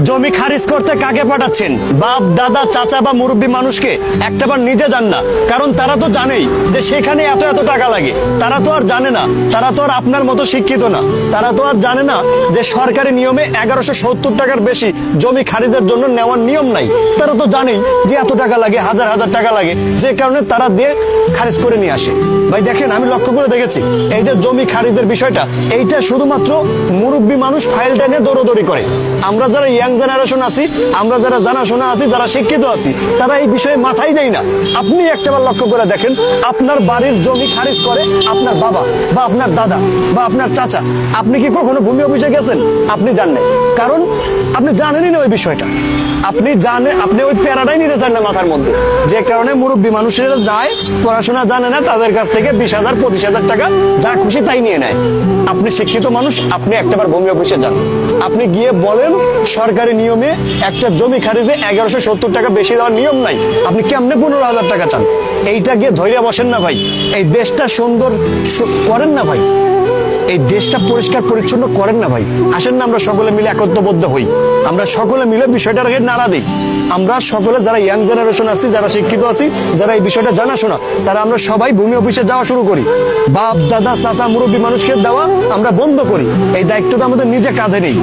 জমি খারিজ করতে কাকে পাঠাচ্ছেন? বাপ দাদা চাচা বা মুরব্বী মানুষকে? একটাবার নিজে জান না, কারণ তারা তো জানেই যে সেখানে এত এত টাকা লাগে। তারা তো আর জানে না, তারা তো আর আপনার মতো শিক্ষিত না, তারা তো আর জানে না যে সরকারি নিয়মে 1170 টাকার বেশি জমি খারিজের জন্য নেওয়ার নিয়ম নাই। তারা তো জানেই যে এত টাকা লাগে, হাজার হাজার টাকা লাগে, যে কারণে তারা দিয়ে খারিজ করে নিয়ে আসে। ভাই দেখেন, আমি লক্ষ্য করে দেখেছি এই যে জমি খারিজের বিষয়টা, এইটা শুধুমাত্র মুরব্বী মানুষ ফাইলটা নিয়ে দৌড়দৌড়ি করে। আমরা যারা ইয়াং জেনারেশন আছি, আমরা যারা জানাশোনা আছি, যারা শিক্ষিত আছি, তারা এই বিষয়ে মাথাই দেয় না। আপনি একটাবার লক্ষ্য করে দেখেন, আপনার বাড়ির জমি খারিজ করে আপনার বাবা বা আপনার দাদা বা আপনার চাচা। আপনি কি কখনো ভূমি অফিসে গেছেন? আপনি জানেন, কারণ আপনি জানেনই না ওই বিষয়টা। আপনি ওই প্যারাটাই নিতে চান না মাথার মধ্যে, যে কারণে মুরব্বী মানুষেরা যায়, পড়াশোনা জানে না, তাদের কাছ থেকে 20,000 25,000 টাকা যা খুশি তাই নিয়ে নেয়। আপনি শিক্ষিত মানুষ, আপনি একটাবার ভূমি অফিসে যান, আপনি গিয়ে বলেন সরকারি নিয়মে একটা জমি খারিজে 1170 টাকা বেশি দেওয়ার নিয়ম নাই, আপনি কেমনে 15,000 টাকা চান? এইটা গিয়ে ধৈর্য বসেন না ভাই, এই দেশটা সুন্দর করেন না ভাই, এই দেশটা পরিষ্কার পরিচ্ছন্ন করেন না ভাই। আসেন না আমরা সকলে মিলে একত্রবদ্ধ হই, আমরা সকলে মিলে বিষয়টার আগে নাড়া দিই। আমরা সকলে যারা ইয়াং জেনারেশন আছি, যারা শিক্ষিত আছি, যারা এই বিষয়টা জানাশোনা, তারা আমরা সবাই ভূমি অফিসে যাওয়া শুরু করি। বাপ দাদা চাচা মুরব্বী মানুষকে দেওয়া আমরা বন্ধ করি, এই দায়িত্বটা আমাদের নিজে কাঁধে নেই।